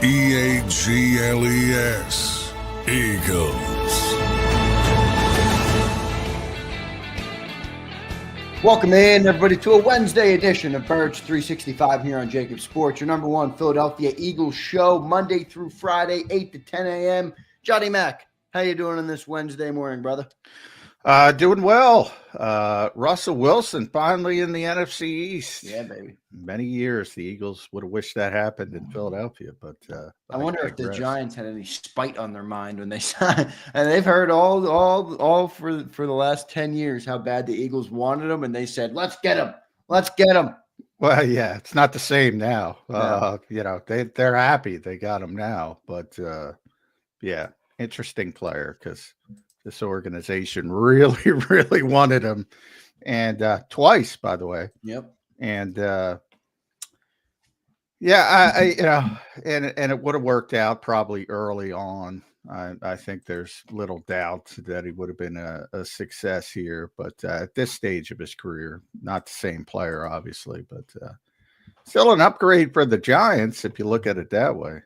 Eagles. Eagles. Welcome in, everybody, to a Wednesday edition of Birds 365 here on JAKIB Sports, your number one Philadelphia Eagles show, Monday through Friday, 8 to 10 a.m. Johnny Mac, how you doing on this Wednesday morning, brother? Doing well. Russell Wilson finally in the NFC East. Yeah, baby. Many years the Eagles would have wished that happened in Philadelphia, but I wonder if the Giants had any spite on their mind when they signed. And they've heard all for the last 10 years how bad the Eagles wanted them, and they said, "Let's get him. Let's get him." Well, yeah, it's not the same now. No. They're happy they got him now, but yeah, interesting player because this organization really, really wanted him, and twice, by the way. Yep. And yeah, and it would have worked out probably early on. I think there's little doubt that he would have been a success here, but at this stage of his career, not the same player, obviously, but still an upgrade for the Giants if you look at it that way.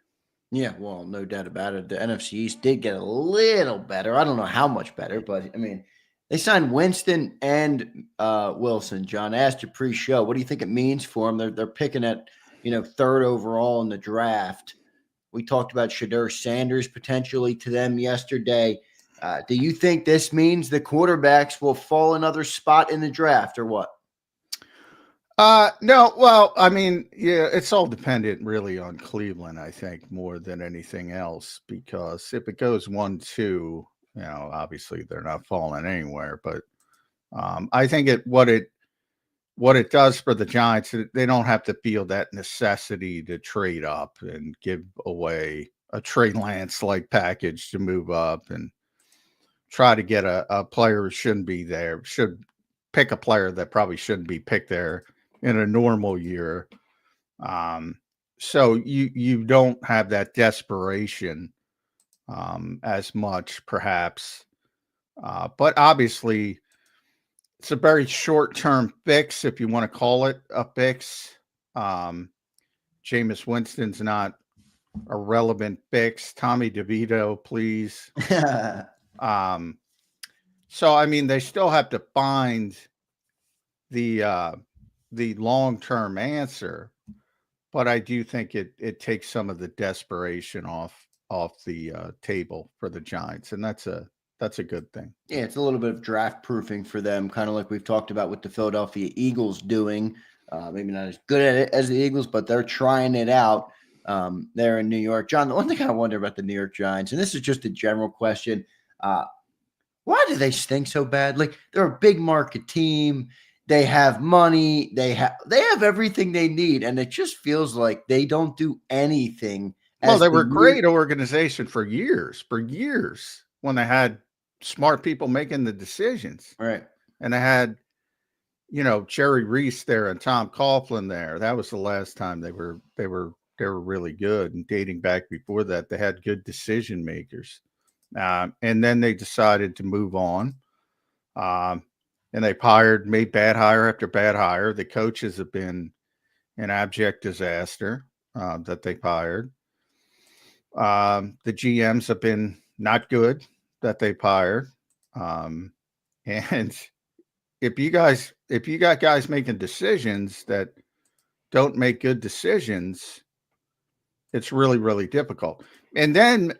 Yeah, well, no doubt about it. The NFC East did get a little better. I don't know how much better, but I mean, they signed Winston and Wilson. John, I asked you pre-show, what do you think it means for them? They're picking at third overall in the draft. We talked about Shadur Sanders potentially to them yesterday. Do you think this means the quarterbacks will fall another spot in the draft or what? No, well, I mean, yeah, it's all dependent really on Cleveland, I think, more than anything else, because if it goes 1-2, obviously they're not falling anywhere, but I think what it does for the Giants, they don't have to feel that necessity to trade up and give away a Trey Lance-like package to move up and try to get a player who shouldn't be there, should pick a player that probably shouldn't be picked there in a normal year. So you don't have that desperation as much, perhaps. But obviously, it's a very short-term fix, if you want to call it a fix. Jameis Winston's not a relevant fix. Tommy DeVito, please. So, I mean, they still have to find the long-term answer, but I do think it takes some of the desperation off the table for the Giants, and that's a good thing. Yeah, it's a little bit of draft proofing for them, kind of like we've talked about with the Philadelphia Eagles doing. Maybe not as good at it as the Eagles, but they're trying it out there in New York. John, the one thing I wonder about the New York Giants, and this is just a general question, why do they stink so badly? They're a big market team. They have money. They have everything they need, and it just feels like they don't do anything. Well, they were a great organization for years when they had smart people making the decisions. Right. And they had, Jerry Reese there and Tom Coughlin there. That was the last time they were really good. And dating back before that, they had good decision makers. And then they decided to move on. And they made bad hire after bad hire. The coaches have been an abject disaster that they fired. The GMs have been not good that they hired. And if you got guys making decisions that don't make good decisions, it's really, really difficult. And then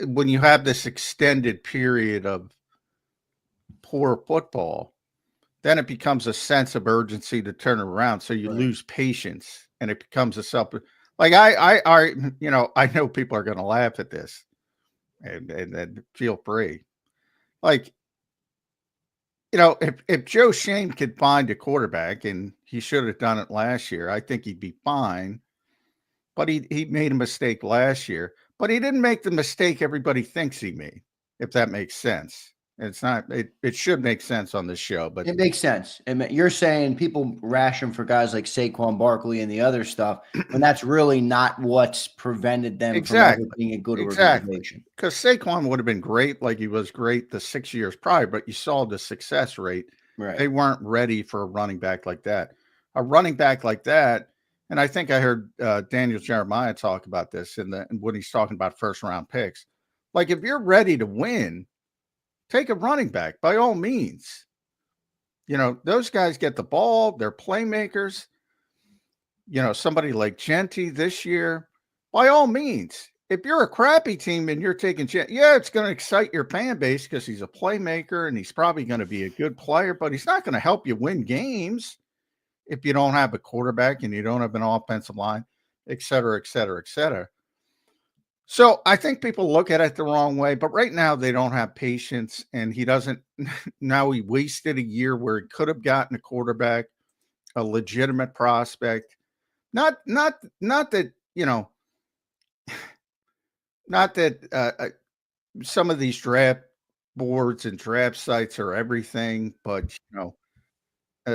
when you have this extended period of poor football, then it becomes a sense of urgency to turn around. So you lose patience, and it becomes like I know people are going to laugh at this, and feel free. Like, if Joe Shane could find a quarterback, and he should have done it last year, I think he'd be fine. But he made a mistake last year, but he didn't make the mistake everybody thinks he made, if that makes sense. It's not. It should make sense on this show, but it makes sense. And you're saying people ration for guys like Saquon Barkley and the other stuff, and that's really not what's prevented them from ever being a good organization. Because Saquon would have been great, like he was great the 6 years prior, but you saw the success rate. Right. They weren't ready for a running back like that. A running back like that, and I think I heard Daniel Jeremiah talk about this when he's talking about first round picks. Like, if you're ready to win, take a running back by all means. You know, those guys get the ball, they're playmakers. You know, somebody like Genty this year, by all means. If you're a crappy team and you're taking it's going to excite your fan base because he's a playmaker and he's probably going to be a good player, but he's not going to help you win games if you don't have a quarterback and you don't have an offensive line, et cetera, et cetera, et cetera. So I think people look at it the wrong way, but right now they don't have patience, and he doesn't. Now he wasted a year where he could have gotten a quarterback, a legitimate prospect. Not that, you know, not that some of these draft boards and draft sites are everything, but, you know,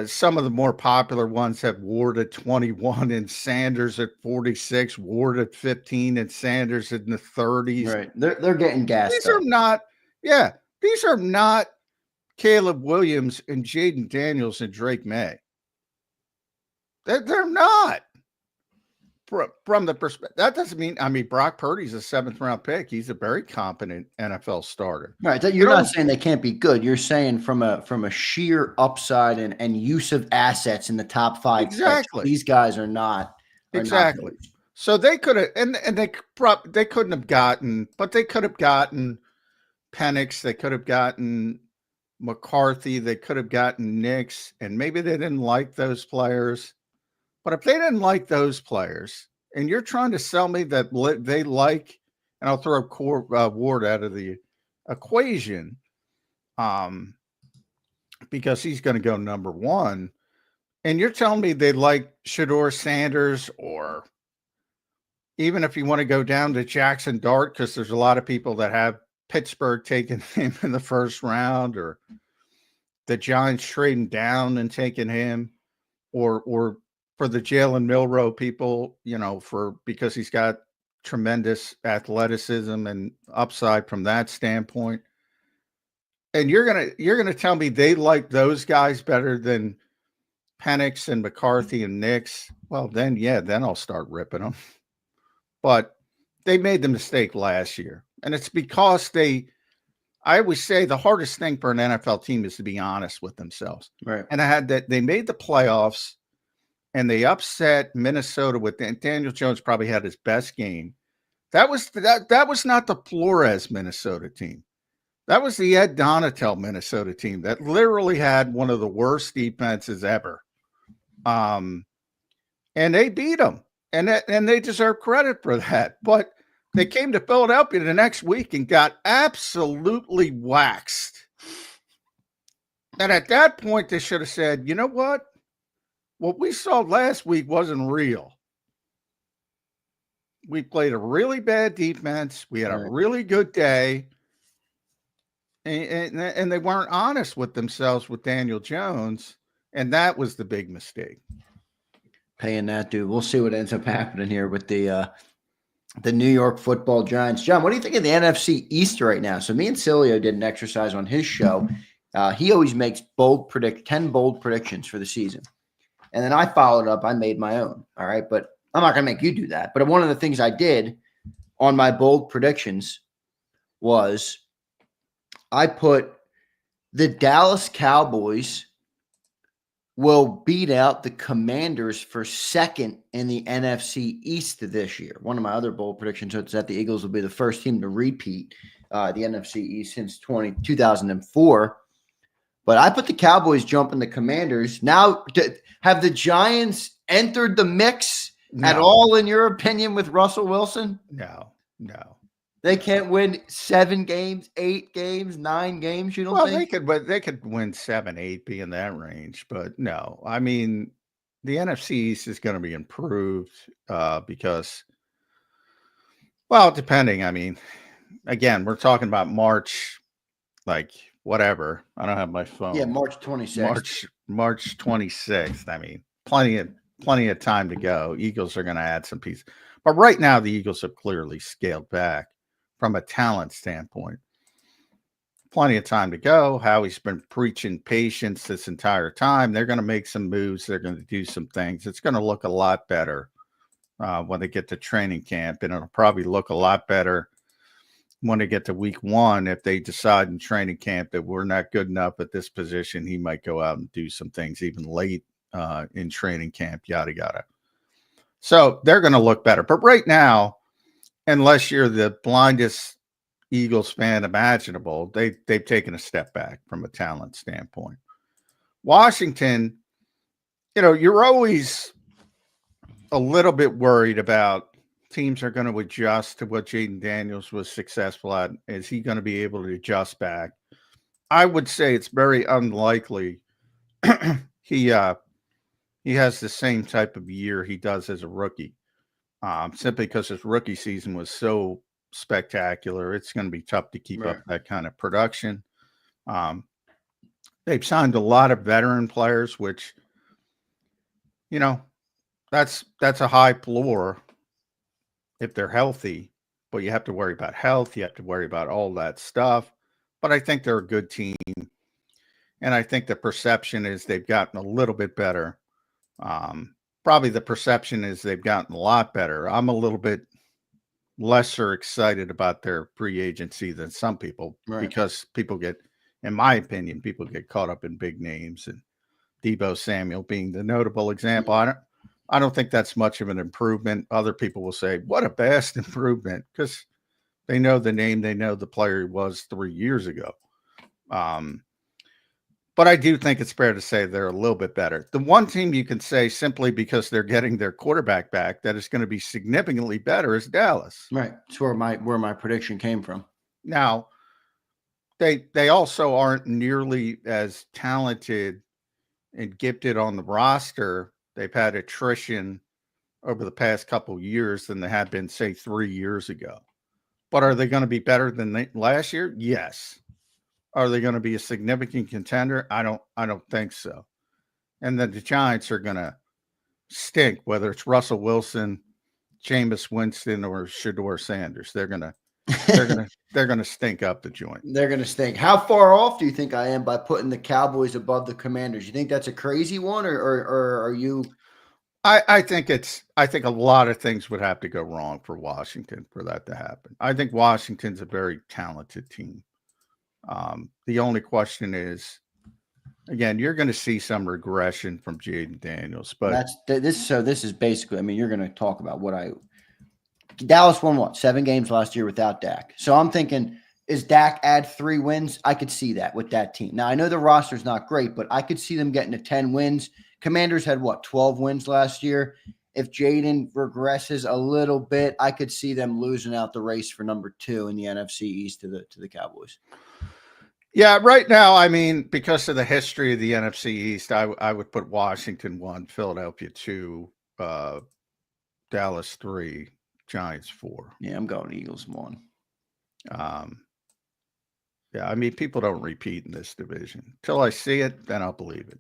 some of the more popular ones have Ward at 21 and Sanders at 46, Ward at 15 and Sanders in the 30s. Right. They're getting gassed. These are not Caleb Williams and Jaden Daniels and Drake May. They're not. From the perspective, that doesn't mean, Brock Purdy's a 7th round pick. He's a very competent NFL starter. Right. You're not saying they can't be good. You're saying from a sheer upside and use of assets in the top 5 exactly. picks, these guys are not. Exactly. Not so they could have, and they couldn't have gotten, but they could have gotten Penix. They could have gotten McCarthy. They could have gotten Nix, and maybe they didn't like those players. But if they didn't like those players, and you're trying to sell me that they like, and I'll throw Ward out of the equation, because he's going to go number 1, and you're telling me they like Shedeur Sanders, or even if you want to go down to Jackson Dart, because there's a lot of people that have Pittsburgh taking him in the first round, or the Giants trading down and taking him, or for the Jalen Milroe people, you know, because he's got tremendous athleticism and upside from that standpoint. And you're gonna tell me they like those guys better than Penix and McCarthy and Nix? Well, then I'll start ripping them. But they made the mistake last year, and it's because I always say the hardest thing for an NFL team is to be honest with themselves. Right. And they made the playoffs. And they upset Minnesota with Daniel Jones. Probably had his best game. That was not the Flores Minnesota team. That was the Ed Donatel Minnesota team that literally had one of the worst defenses ever. And they beat them, and they deserve credit for that. But they came to Philadelphia the next week and got absolutely waxed. And at that point, they should have said, you know what? What we saw last week wasn't real. We played a really bad defense. We had a really good day. And they weren't honest with themselves with Daniel Jones. And that was the big mistake. Paying that dude. We'll see what ends up happening here with the New York Football Giants. John, what do you think of the NFC East right now? So me and Cilio did an exercise on his show. He always makes 10 bold predictions for the season. And then I followed up. I made my own. All right. But I'm not going to make you do that. But one of the things I did on my bold predictions was I put the Dallas Cowboys will beat out the Commanders for 2nd in the NFC East this year. One of my other bold predictions is that the Eagles will be the first team to repeat the NFC East since 2004. But I put the Cowboys jumping the Commanders. Now, have the Giants entered the mix at all, in your opinion, with Russell Wilson? No. They can't win 7 games, 8 games, 9 games, you don't think? They could win 7, 8, be in that range. But no, I mean, the NFC East is going to be improved because, well, depending. I mean, again, we're talking about March, like, whatever. I don't have my phone. Yeah, March 26th. March 26th. I mean, plenty of time to go. Eagles are going to add some pieces. But right now, the Eagles have clearly scaled back from a talent standpoint. Plenty of time to go. Howie's been preaching patience this entire time. They're going to make some moves. They're going to do some things. It's going to look a lot better when they get to training camp, and it'll probably look a lot better when they get to week 1. If they decide in training camp that we're not good enough at this position, he might go out and do some things even late in training camp, yada, yada. So they're going to look better. But right now, unless you're the blindest Eagles fan imaginable, they've taken a step back from a talent standpoint. Washington, you're always a little bit worried about teams are going to adjust to what Jaden Daniels was successful at. Is he going to be able to adjust back? I would say it's very unlikely he has the same type of year he does as a rookie, simply because his rookie season was so spectacular. It's going to be tough to keep up that kind of production. They've signed a lot of veteran players, which, that's a high floor if they're healthy, but you have to worry about health. You have to worry about all that stuff. But I think they're a good team. And I think the perception is they've gotten a little bit better. Probably the perception is they've gotten a lot better. I'm a little bit lesser excited about their free agency than some people, because people get, in my opinion, people get caught up in big names, and Deebo Samuel being the notable example. I don't think that's much of an improvement. Other people will say, what a vast improvement, because they know the name, they know the player he was 3 years ago. But I do think it's fair to say they're a little bit better. The one team you can say, simply because they're getting their quarterback back, that is going to be significantly better is Dallas. Right. It's where my prediction came from. Now, they also aren't nearly as talented and gifted on the roster. They've had attrition over the past couple of years than they had been, say, 3 years ago. But are they going to be better than last year? Yes. Are they going to be a significant contender? I don't think so. And then the Giants are going to stink, whether it's Russell Wilson, Jameis Winston, or Shedeur Sanders. They're going to stink up the joint. They're going to stink. How far off do you think I am by putting the Cowboys above the Commanders? You think that's a crazy one, or are you? I think a lot of things would have to go wrong for Washington for that to happen. I think Washington's a very talented team. The only question is, again, you're going to see some regression from Jaden Daniels, but this is basically, I mean, you're going to talk about Dallas won 7 games last year without Dak. So I'm thinking, is Dak add 3 wins? I could see that with that team. Now I know the roster's not great, but I could see them getting to 10 wins. Commanders had 12 wins last year. If Jaden regresses a little bit, I could see them losing out the race for number 2 in the NFC East to the Cowboys. Yeah, right now, I mean, because of the history of the NFC East, I would put Washington 1, Philadelphia 2, Dallas 3, Giants 4. Yeah, I'm going Eagles 1. Yeah, I mean, people don't repeat in this division. Till I see it, then I'll believe it.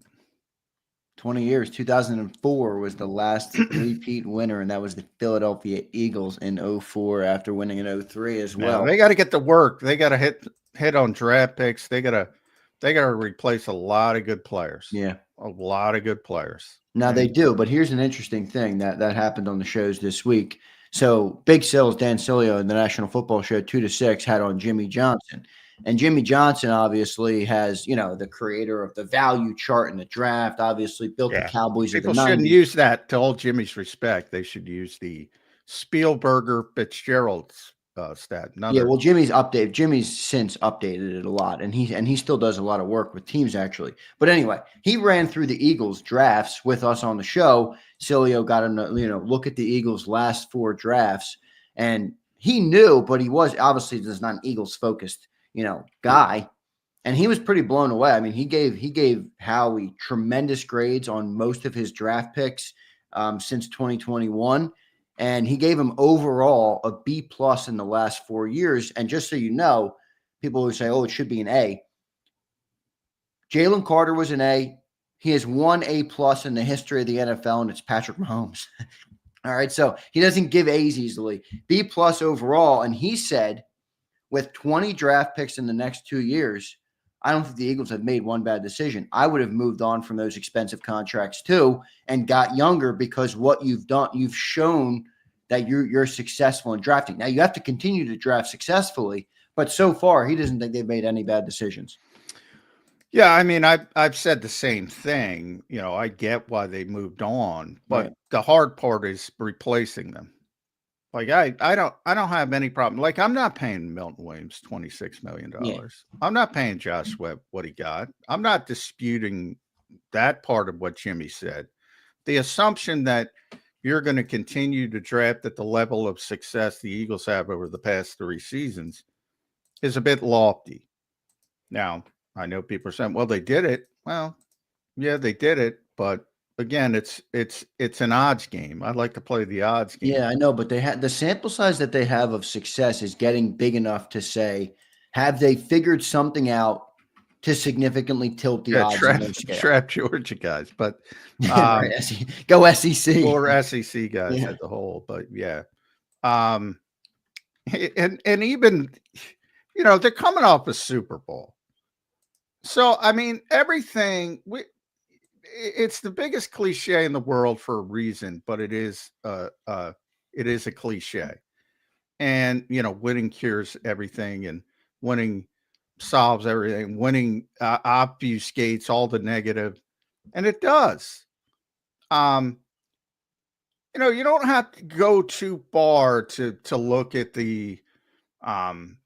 20 years. 2004 was the last repeat winner, and that was the Philadelphia Eagles in 2004 after winning in 2003 as well. They got to get to work. They got to hit on draft picks. They got to replace a lot of good players. Yeah, a lot of good players. Now they do, but here's an interesting thing that happened on the shows this week. So Big Sills, Dan Sileo in the National Football Show 2 to 6 had on Jimmy Johnson. And Jimmy Johnson obviously has, the creator of the value chart in the draft, obviously built the Cowboys. People shouldn't use that, to all Jimmy's respect. They should use the Spielberger Fitzgerald stat. Well, Jimmy's since updated it a lot, and he still does a lot of work with teams, actually. But anyway, he ran through the Eagles drafts with us on the show. Sileo got him to, look at the Eagles' last 4 drafts, and he knew, but he was obviously just not an Eagles focused guy. And he was pretty blown away. I mean, he gave Howie tremendous grades on most of his draft picks since 2021. And he gave him overall a B+ in the last 4 years. And just so you know, people who say, it should be an A. Jalen Carter was an A. He has 1 A+ in the history of the NFL, and it's Patrick Mahomes. All right. So he doesn't give A's easily. B+ overall. And he said, with 20 draft picks in the next 2 years, I don't think the Eagles have made one bad decision. I would have moved on from those expensive contracts too and got younger, because what you've done, you've shown that you're successful in drafting. Now you have to continue to draft successfully, but so far he doesn't think they've made any bad decisions. Yeah, I mean, I've said the same thing. You know, I get why they moved on, but Right. the hard part is replacing them. Like I don't have any problem. Like I'm not paying Milton Williams $26 million. Yeah. I'm not paying Josh Webb what he got. I'm not disputing that part of what Jimmy said. The assumption that you're going to continue to draft at the level of success the Eagles have over the past 3 seasons is a bit lofty. Now, I know people are saying, well, they did it. Well, yeah, they did it, but again, it's an odds game. I like to play the odds game. Yeah, I know, but they had the sample size that they have of success is getting big enough to say, have they figured something out to significantly tilt the odds in their scale? Trap Georgia guys, but Right, go SEC or SEC guys Yeah. as a whole. But yeah, and even they're coming off a Super Bowl, so I mean everything. It's the biggest cliche in the world for a reason, but it is a cliche. And winning cures everything, and winning solves everything. Winning obfuscates all the negative, and it does. You don't have to go too far to look at the Jalen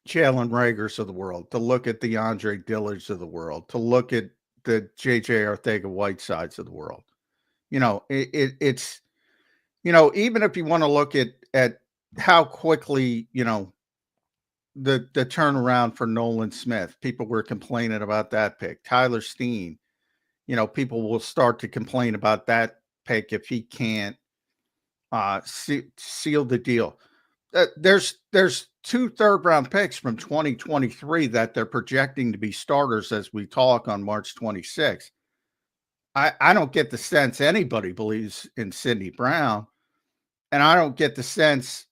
Ragers of the world, to look at the Andre Dillards of the world, to look at the JJ Arcega-Whitesides of the world. It's even if you want to look at how quickly the turnaround for Nolan Smith, people were complaining about that pick. Tyler Steen, people will start to complain about that pick if he can't seal the deal. There's 2 third-round picks from 2023 that they're projecting to be starters as we talk on March 26th. I don't get the sense anybody believes in Sidney Brown, and I don't get the sense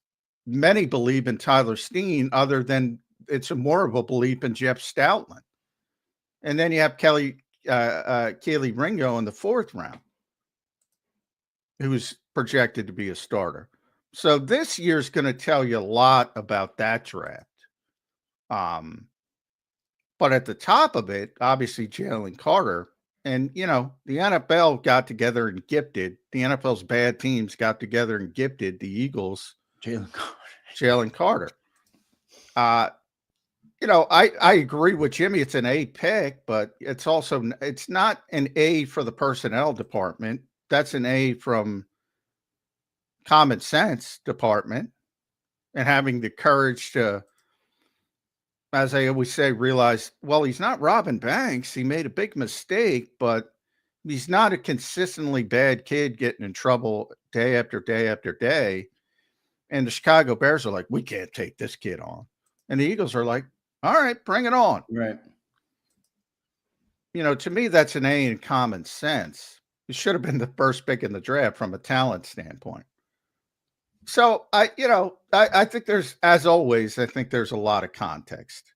many believe in Tyler Steen, other than it's more of a belief in Jeff Stoutland. And then you have Kelee Ringo in the 4th round, who's projected to be a starter. So this year's going to tell you a lot about that draft. But at the top of it, obviously Jalen Carter. And, the NFL got together and gifted. The NFL's bad teams got together and gifted the Eagles Jalen Carter. I agree with Jimmy. It's an A pick, but it's not an A for the personnel department. That's an A from common sense department, and having the courage to, as I always say, realize, well, he's not Robin Banks. He made a big mistake, but he's not a consistently bad kid getting in trouble day after day after day. And the Chicago Bears are like, we can't take this kid on. And the Eagles are like, all right, bring it on. Right. To me, that's an A in common sense. It should have been the first pick in the draft from a talent standpoint. So I think there's, as always, I think there's a lot of context.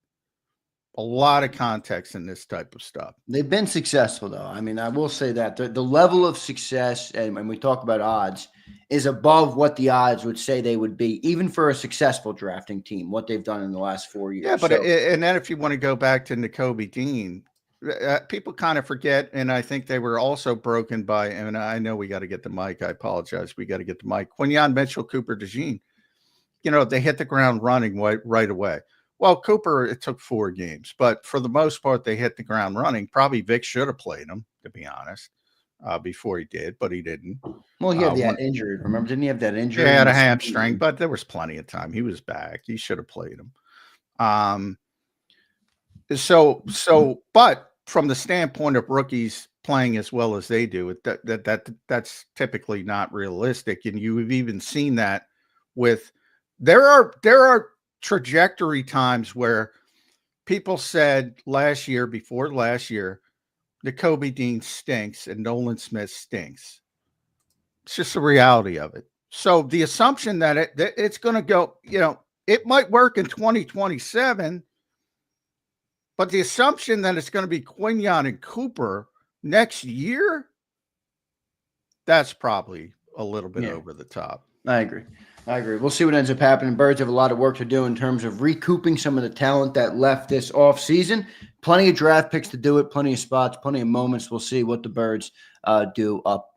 A lot of context in this type of stuff. They've been successful, though. I mean, I will say that the level of success, and when we talk about odds, is above what the odds would say they would be, even for a successful drafting team, what they've done in the last 4 years. Yeah, but and then if you want to go back to Nakobe Dean, people kind of forget, and I think they were also broken by, and I know we got to get the mic. I apologize. We got to get the mic. Quinyon Mitchell, Cooper DeJean, they hit the ground running right away. Well, Cooper, it took 4 games, but for the most part, they hit the ground running. Probably Vic should have played him, to be honest, before he did, but he didn't. Well, he had that injury. Remember, didn't he have that injury? He had a hamstring, but there was plenty of time. He was back. He should have played him. But from the standpoint of rookies playing as well as they do, that's typically not realistic. And you've even seen that with there are trajectory times where people said before last year, Nakobe Dean stinks and Nolan Smith stinks. It's just the reality of it. So the assumption that it's going to go, it might work in 2027. But the assumption that it's going to be Quignon and Cooper next year, that's probably a little bit over the top. I agree. We'll see what ends up happening. Birds have a lot of work to do in terms of recouping some of the talent that left this offseason. Plenty of draft picks to do it, plenty of spots, plenty of moments. We'll see what the Birds do up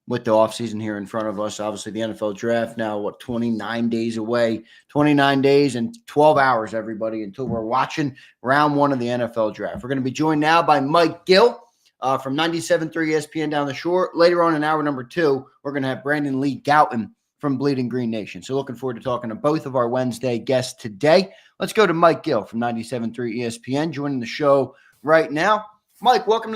with the offseason here in front of us. Obviously, the NFL draft now, 29 days away. 29 days and 12 hours, everybody, until we're watching round one of the NFL draft. We're going to be joined now by Mike Gill from 97.3 ESPN down the shore. Later on in hour number 2, we're going to have Brandon Lee Gouton from Bleeding Green Nation. So looking forward to talking to both of our Wednesday guests today. Let's go to Mike Gill from 97.3 ESPN joining the show right now. Mike, welcome to the